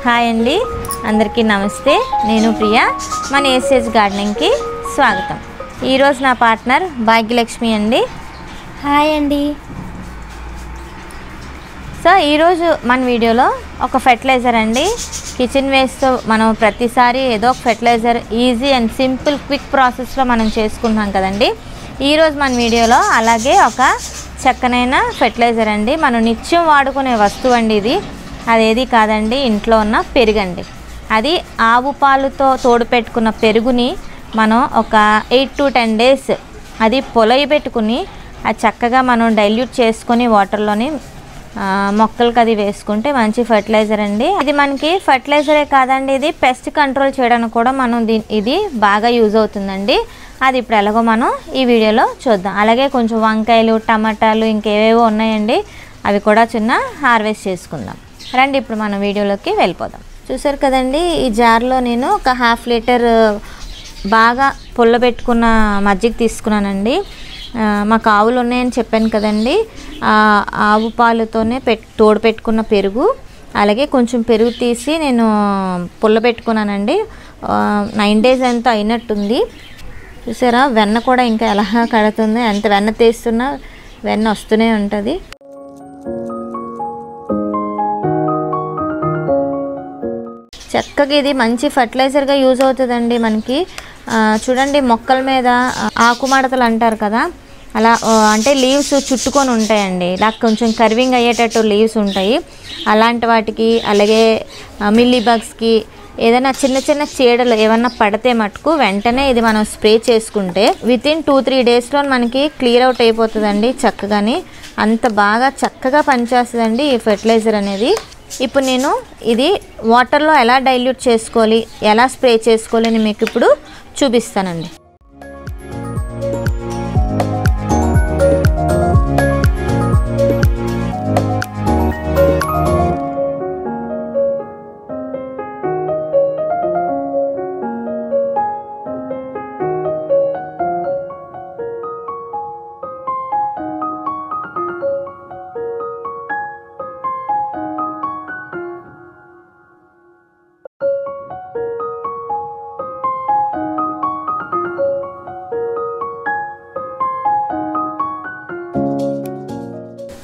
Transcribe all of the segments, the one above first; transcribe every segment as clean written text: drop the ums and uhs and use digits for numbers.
Hi అండి, అందరికీ నమస్తే. నేను ప్రియా. మన ఏసేజ్ గార్డెనింగ్కి స్వాగతం. ఈరోజు నా పార్ట్నర్ భాగ్యలక్ష్మి అండి. హాయ్ అండి. సో ఈరోజు మన వీడియోలో ఒక ఫెర్టిలైజర్ అండి. కిచెన్ వేస్ట్తో మనం ప్రతిసారి ఏదో ఒక fertiliser easy and simple quick ప్రాసెస్లో మనం చేసుకుంటున్నాం కదండి. ఈరోజు మన వీడియోలో అలాగే ఒక చక్కనైన ఫెర్టిలైజర్ అండి. మనం నిత్యం వాడుకునే వస్తువు అండి ఇది. అదేది కాదండి, ఇంట్లో ఉన్న పెరుగండి. అది ఆవు పాలుతో తోడు పెట్టుకున్న పెరుగుని మనం ఒక 8 to 10 days అది పొలయి పెట్టుకుని అది చక్కగా మనం డైల్యూట్ చేసుకొని వాటర్లోని మొక్కలకి అది వేసుకుంటే మంచి ఫర్టిలైజర్ అండి. ఇది మనకి ఫర్టిలైజరే కాదండి, ఇది పెస్ట్ కంట్రోల్ చేయడానికి కూడా మనం ఇది బాగా యూజ్ అవుతుందండి. అది ఇప్పుడు ఎలాగో మనం ఈ వీడియోలో చూద్దాం. అలాగే కొంచెం వంకాయలు, టమాటాలు, ఇంకేవేవో ఉన్నాయండి, అవి కూడా చిన్న హార్వెస్ట్ చేసుకుందాం. రండి ఇప్పుడు మనం వీడియోలోకి వెళ్ళిపోదాం. చూసారు కదండి, ఈ జార్లో నేను ఒక 1/2 లీటర్ బాగా పుల్లబెట్టుకున్న మజ్జిగ తీసుకున్నానండి. మాకు ఆవులు ఉన్నాయని చెప్పాను కదండి, ఆవు పాలుతోనే తోడు పెట్టుకున్న పెరుగు, అలాగే కొంచెం పెరుగు తీసి నేను పుల్లబెట్టుకున్నానండి. 9 days అంతా అయినట్టుంది. చూసారా, వెన్న కూడా ఇంకా ఎలా కడుతుంది, ఎంత వెన్న తీస్తున్నా వెన్న వస్తూనే ఉంటుంది. చక్కగా ఇది మంచి ఫర్టిలైజర్గా యూజ్ అవుతుందండి మనకి. చూడండి, మొక్కల మీద ఆకుమడతలు అంటారు కదా, అలా అంటే లీవ్స్ చుట్టుకొని ఉంటాయండి. ఇలా కొంచెం కర్వింగ్ అయ్యేటట్టు లీవ్స్ ఉంటాయి. అలాంటి వాటికి, అలాగే మిల్లీ బగ్స్కి, ఏదైనా చిన్న చిన్న చీడలు ఏమన్నా పడితే మటుకు వెంటనే ఇది మనం స్ప్రే చేసుకుంటే వితిన్ 2-3 daysలో మనకి క్లియర్ అవుట్ అయిపోతుందండి చక్కగాని. అంత బాగా చక్కగా పనిచేస్తుందండి ఈ ఫెర్టిలైజర్ అనేది. ఇప్పుడు నేను ఇది వాటర్లో ఎలా డైల్యూట్ చేసుకోవాలి, ఎలా స్ప్రే చేసుకోవాలి అని మీకు ఇప్పుడు చూపిస్తానండి.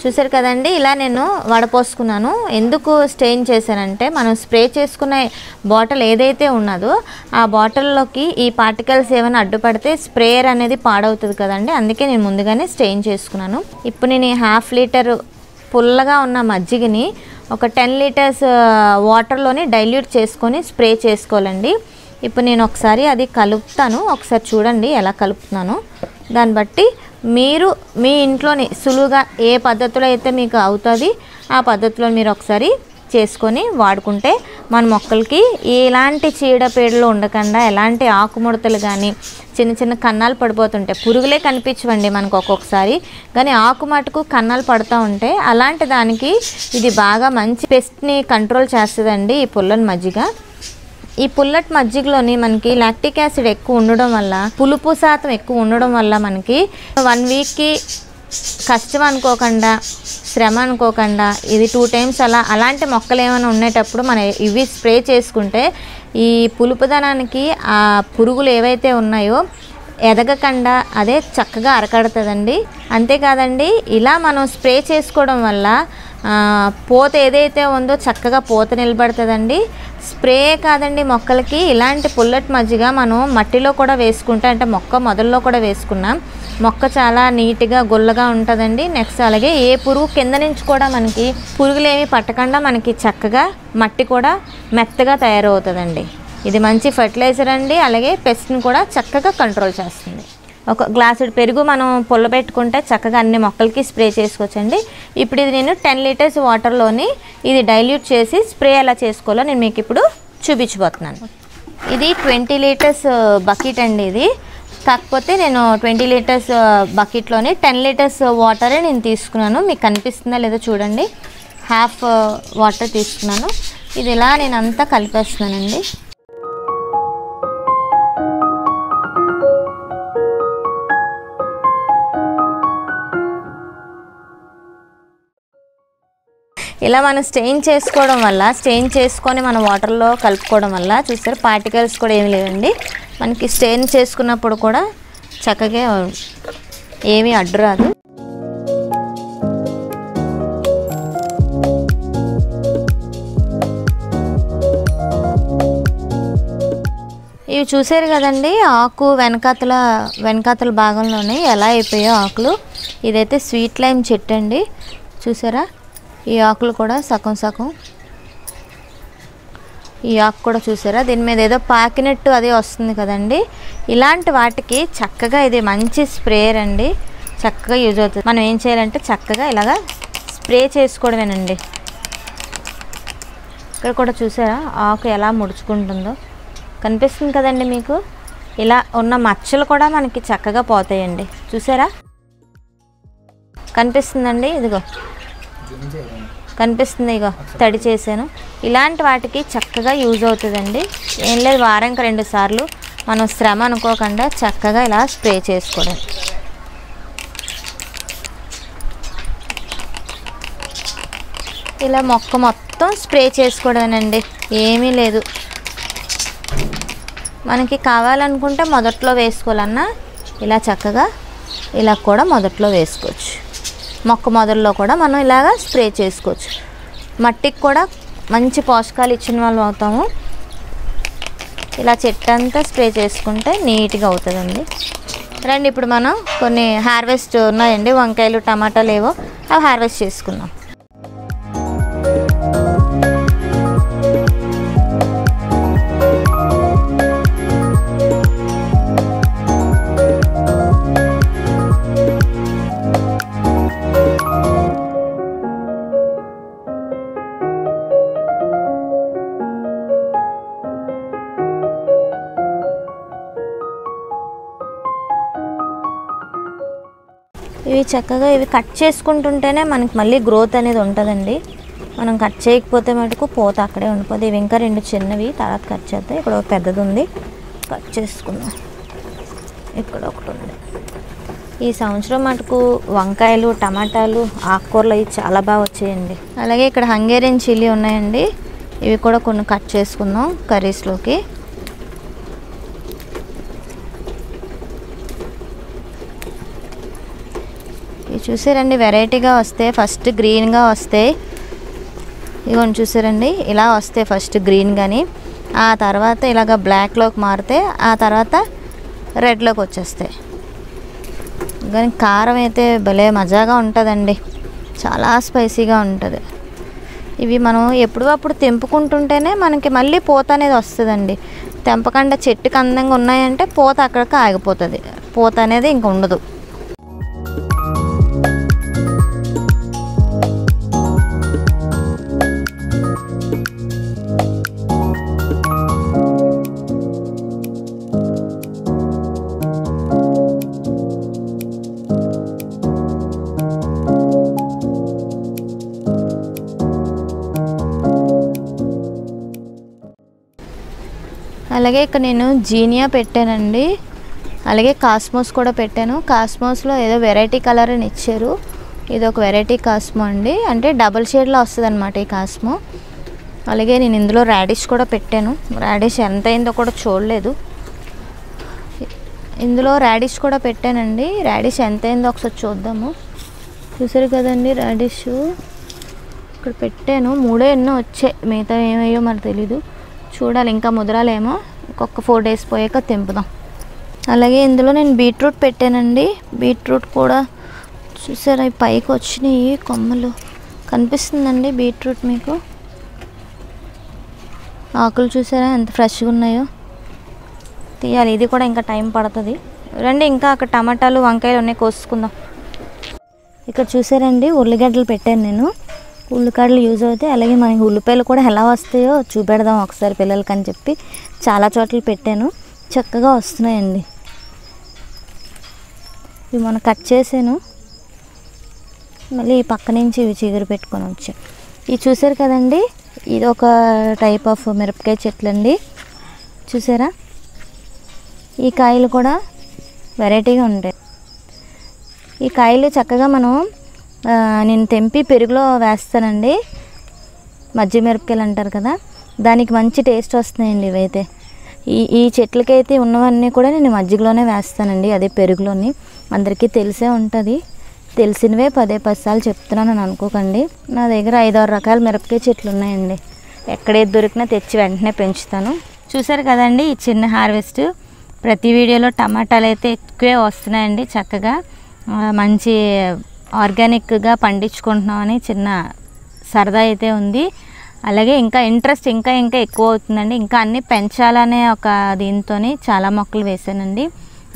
చూసారు కదండి, ఇలా నేను వడపోసుకున్నాను. ఎందుకు స్టెయిన్ చేశానంటే, మనం స్ప్రే చేసుకునే బాటిల్ ఏదైతే ఉన్నదో ఆ బాటిల్లోకి ఈ పార్టికల్స్ ఏమైనా అడ్డుపడితే స్ప్రేయర్ అనేది పాడవుతుంది కదండి, అందుకే నేను ముందుగానే స్టెయిన్ చేసుకున్నాను. ఇప్పుడు నేను 1/2 లీటర్ పుల్లగా ఉన్న మజ్జిగని ఒక 10 liters వాటర్లోని డైల్యూట్ చేసుకొని స్ప్రే చేసుకోవాలండి. ఇప్పుడు నేను ఒకసారి అది కలుపుతాను, ఒకసారి చూడండి ఎలా కలుపుతున్నాను. దాన్ని బట్టి మీరు మీ ఇంట్లోని సులువుగా ఏ పద్ధతిలో అయితే మీకు అవుతుంది ఆ పద్ధతిలో మీరు ఒకసారి చేసుకొని వాడుకుంటే మన మొక్కలకి ఎలాంటి చీడపీడలు ఉండకుండా, ఎలాంటి ఆకుముడతలు కానీ, చిన్న చిన్న కన్నాలు పడిపోతుంటాయి. పురుగులే కనిపించవండి మనకు ఒక్కొక్కసారి, కానీ ఆకు మటుకు కన్నాలు పడుతూ ఉంటాయి. అలాంటి దానికి ఇది బాగా మంచి పెస్ట్ని కంట్రోల్ చేస్తుందండి ఈ పుల్లని మజ్జిగ. ఈ పుల్లటి మజ్జిగలోని మనకి లాక్టిక్ యాసిడ్ ఎక్కువ ఉండడం వల్ల, పులుపు శాతం ఎక్కువ ఉండడం వల్ల మనకి 1 weekకి కష్టం అనుకోకుండా, శ్రమ అనుకోకుండా ఇది 2 times అలాంటి మొక్కలు ఏమైనా ఉండేటప్పుడు మనం ఇవి స్ప్రే చేసుకుంటే ఈ పులుపుదనానికి ఆ పురుగులు ఏవైతే ఉన్నాయో ఎదగకుండా అదే చక్కగా అరకడుతుందండి. అంతేకాదండి, ఇలా మనం స్ప్రే చేసుకోవడం వల్ల పూత ఏదైతే ఉందో చక్కగా పూత నిలబడుతుందండి. స్ప్రే కాదండి, మొక్కలకి ఇలాంటి పుల్లటి మజ్జిగ మనం మట్టిలో కూడా వేసుకుంటే, అంటే మొక్క మొదల్లో కూడా వేసుకున్నాం, మొక్క చాలా నీట్గా గుల్లగా ఉంటుందండి. నెక్స్ట్ అలాగే ఏ పురుగు కింద నుంచి కూడా మనకి పురుగులు ఏమి పట్టకుండా మనకి చక్కగా మట్టి కూడా మెత్తగా తయారవుతుందండి. ఇది మంచి ఫర్టిలైజర్ అండి, అలాగే పెస్ట్ని కూడా చక్కగా కంట్రోల్ చేస్తుంది. ఒక గ్లాసుడు పెరుగు మనం పుల్లబెట్టుకుంటే చక్కగా అన్ని మొక్కలకి స్ప్రే చేసుకోవచ్చండి. ఇప్పుడు ఇది నేను 10 liters వాటర్లోని ఇది డైల్యూట్ చేసి స్ప్రే ఎలా చేసుకోవాలో నేను మీకు ఇప్పుడు చూపించబోతున్నాను. ఇది 20 liters బకెట్ అండి ఇది. కాకపోతే నేను 20 liters బకెట్లోని 10 liters వాటరే నేను తీసుకున్నాను. మీకు కనిపిస్తుందా లేదో చూడండి, 1/2 వాటర్ తీసుకున్నాను. ఇది ఇలా నేను అంతా కలిపేస్తున్నానండి. ఇలా మనం స్టెయిన్ చేసుకోవడం వల్ల, స్టెయిన్ చేసుకొని మనం వాటర్లో కలుపుకోవడం వల్ల చూస్తారు పార్టికల్స్ కూడా ఏమీ లేవండి. మనకి స్టెయిన్ చేసుకున్నప్పుడు కూడా చక్కగా ఏమీ అడ్డు రాదు. ఇవి చూసారు కదండి, ఆకు వెనకాతల భాగంలోనే ఎలా అయిపోయాయో ఆకులు. ఇదైతే స్వీట్ లైమ్ చెట్టు అండి, చూసారా? ఈ ఆకులు కూడా సగం సగం, ఈ ఆకు కూడా చూసారా? దీని మీద ఏదో పాకినట్టు అది వస్తుంది కదండి. ఇలాంటి వాటికి చక్కగా ఇది మంచి స్ప్రేయర్ అండి, చక్కగా యూజ్ అవుతుంది. మనం ఏం చేయాలంటే చక్కగా ఇలాగా స్ప్రే చేసుకోవడమేనండి. ఇక్కడ కూడా చూసారా ఆకు ఎలా ముడుచుకుంటుందో, కనిపిస్తుంది కదండి మీకు? ఇలా ఉన్న మచ్చలు కూడా మనకి చక్కగా పోతాయండి. చూసారా? కనిపిస్తుందండి, ఇదిగో కనిపిస్తుంది, ఇగో తడి చేశాను. ఇలాంటి వాటికి చక్కగా యూజ్ అవుతుందండి. ఏం లేదు, వారానికి 2 సార్లు మనం శ్రమ అనుకోకుండా చక్కగా ఇలా స్ప్రే చేసుకోవడం. ఇలా మొక్క మొత్తం స్ప్రే చేసుకోవడమేనండి, ఏమీ లేదు. మనకి కావాలనుకుంటే మొదట్లో వేసుకోవాలన్నా ఇలా చక్కగా ఇలా కూడా మొదట్లో వేసుకోవచ్చు. మొక్క మొదల్లో కూడా మనం ఇలాగా స్ప్రే చేసుకోవచ్చు. మట్టికి కూడా మంచి పోషకాలు ఇచ్చిన వాళ్ళు అవుతాము. ఇలా చెట్టు అంతా స్ప్రే చేసుకుంటే నీట్గా అవుతుందండి. రండి, ఇప్పుడు మనం కొన్ని హార్వెస్ట్ ఉన్నాయండి, వంకాయలు టమాటాలు ఏవో, అవి హార్వెస్ట్ చేసుకుందాం. ఇవి చక్కగా ఇవి కట్ చేసుకుంటుంటేనే మనకి మళ్ళీ గ్రోత్ అనేది ఉంటుందండి. మనం కట్ చేయకపోతే మటుకు పోత అక్కడే ఉండిపోతుంది. ఇవి ఇంకా 2 చిన్నవి తర్వాత కట్ చేద్దాం. ఇక్కడ ఒక పెద్దది ఉంది, కట్ చేసుకుందాం. ఇక్కడ ఒకటి ఉంది. ఈ సంవత్సరం మటుకు వంకాయలు టమాటాలు ఆకుకూరలు అవి చాలా బాగా వచ్చాయండి. అలాగే ఇక్కడ హంగేరియన్ చిల్లీ ఉన్నాయండి, ఇవి కూడా కొన్ని కట్ చేసుకుందాం కర్రీస్లోకి. ఇవి చూసారండి, వెరైటీగా వస్తాయి. ఫస్ట్ గ్రీన్గా వస్తాయి, ఇవన్నీ చూసారండి, ఇలా వస్తాయి ఫస్ట్ గ్రీన్, కానీ ఆ తర్వాత ఇలాగ బ్లాక్లోకి మారితే ఆ తర్వాత రెడ్లోకి వచ్చేస్తాయి. కానీ కారం అయితే భలే మజాగా ఉంటుందండి, చాలా స్పైసీగా ఉంటుంది. ఇవి మనం ఎప్పుడప్పుడు తెంపుకుంటుంటేనే మనకి మళ్ళీ పూత అనేది వస్తుందండి. తెంపకుండా చెట్టుకి అందంగా ఉన్నాయంటే పూత అక్కడికి ఆగిపోతుంది, పూత అనేది ఇంక ఉండదు. అలాగే ఇక్కడ నేను జీనియా పెట్టానండి, అలాగే కాస్మోస్ కూడా పెట్టాను. కాస్మోస్లో ఏదో వెరైటీ కలర్ అని ఇచ్చారు, ఇది ఒక వెరైటీ కాస్మో అండి, అంటే డబుల్ షేడ్లో వస్తుంది అనమాట ఈ కాస్మో. అలాగే నేను ఇందులో రాడిష్ కూడా పెట్టాను, రాడిష్ ఎంత అయిందో కూడా చూడలేదు. ఇందులో రాడిష్ కూడా పెట్టానండి, రాడిష్ ఎంత అయిందో ఒకసారి చూద్దాము. చూసారు కదండి రాడిష్ ఇక్కడ పెట్టాను, 3 ఎన్నో వచ్చాయి, మిగతా ఏమయ్యో మరి తెలీదు, చూడాలి. ఇంకా ముదరాలేమో, ఇంకొక 4 డేస్ పోయాక తెంపుదాం. అలాగే ఇందులో నేను బీట్రూట్ పెట్టానండి, బీట్రూట్ కూడా చూసారా పైకి వచ్చినాయి కొమ్మలు, కనిపిస్తుందండి బీట్రూట్ మీకు? ఆకులు చూసారా ఎంత ఫ్రెష్గా ఉన్నాయో, తీయాలి. ఇది కూడా ఇంకా టైం పడుతుంది. రండి, ఇంకా అక్కడ టమాటాలు వంకాయలు ఉన్నాయి, కోసుకుందాం. ఇక్కడ చూసారండి ఉల్లిగడ్డలు పెట్టాను నేను, ఉల్లిగడ్డలు యూజ్ అవుతాయి. అలాగే మనకి ఉల్లిపాయలు కూడా ఎలా వస్తాయో చూపెడదాం ఒకసారి పిల్లలకి అని చెప్పి చాలా చోట్ల పెట్టాను, చక్కగా వస్తున్నాయండి. ఇవి మనం కట్ చేసాను, మళ్ళీ ఈ పక్క నుంచి ఇవి చిగురు పెట్టుకొని వచ్చాయి. ఇవి చూసారు కదండి, ఇది ఒక టైప్ ఆఫ్ మిరపకాయ చెట్లు అండి, చూసారా? ఈ కాయలు కూడా వెరైటీగా ఉంటాయి. ఈ కాయలు చక్కగా మనం నేను తెంపి పెరుగులో వేస్తానండి, మజ్జిగ మిరపకాయలు అంటారు కదా, దానికి మంచి టేస్ట్ వస్తున్నాయండి ఇవైతే. ఈ చెట్లకైతే ఉన్నవన్నీ కూడా నేను మజ్జిగలోనే వేస్తానండి, అదే పెరుగులోని. అందరికీ తెలిసే ఉంటుంది, తెలిసినవే 10 సార్లు చెప్తున్నాను అని అనుకోకండి. నా దగ్గర 5-6 రకాల మిరపకాయ చెట్లు ఉన్నాయండి. ఎక్కడేది దొరికినా తెచ్చి వెంటనే పెంచుతాను. చూసారు కదండి ఈ చిన్న హార్వెస్ట్. ప్రతి వీడియోలో టమాటాలు అయితే ఎక్కువే వస్తున్నాయండి. చక్కగా మంచి ఆర్గానిక్గా పండించుకుంటున్నామని చిన్న సరదా అయితే ఉంది. అలాగే ఇంకా ఇంట్రెస్ట్ ఇంకా ఎక్కువ అవుతుందండి. ఇంకా అన్నీ పెంచాలనే ఒక దీంతో చాలా మొక్కలు వేసానండి.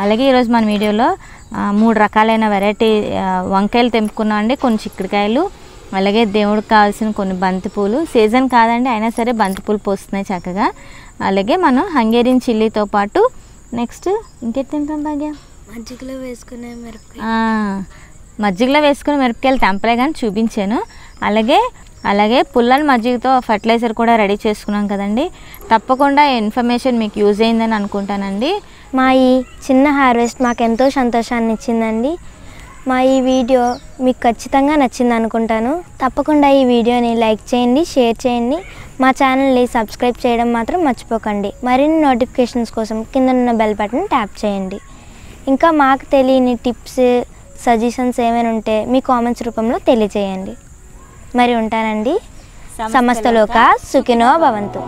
అలాగే ఈరోజు మన వీడియోలో 3 రకాలైన వెరైటీ వంకాయలు తెంపుకున్నామండి, కొన్ని చిక్కుడుకాయలు, అలాగే దేవుడికి కావాల్సిన కొన్ని బంతిపూలు. సీజన్ కాదండి, అయినా సరే బంతిపూలు పోస్తున్నాయి చక్కగా. అలాగే మనం హంగేరియన్ చిల్లీతో పాటు నెక్స్ట్ ఇంకేం తెంపాం భాగ్య? మజ్జిగలో వేసుకునే మజ్జిగలో వేసుకునే మిరపకాయలు తెంపలే కానీ చూపించాను. అలాగే పుల్లల మజ్జిగతో ఫర్టిలైజర్ కూడా రెడీ చేసుకున్నాం కదండి. తప్పకుండా ఇన్ఫర్మేషన్ మీకు యూజ్ అయిందని అనుకుంటానండి. మా ఈ చిన్న హార్వెస్ట్ మాకు ఎంతో సంతోషాన్ని ఇచ్చిందండి. మా ఈ వీడియో మీకు ఖచ్చితంగా నచ్చింది అనుకుంటాను. తప్పకుండా ఈ వీడియోని లైక్ చేయండి, షేర్ చేయండి. మా ఛానల్ని సబ్స్క్రైబ్ చేయడం మాత్రం మర్చిపోకండి. మరిన్ని నోటిఫికేషన్స్ కోసం కింద ఉన్న బెల్ బటన్ ట్యాప్ చేయండి. ఇంకా మాకు తెలియని టిప్స్, సజెషన్స్ ఏమైనా ఉంటే మీ కామెంట్స్ రూపంలో తెలియజేయండి. మరి ఉంటానండి. సమస్తలోక సుఖినో భవంతు.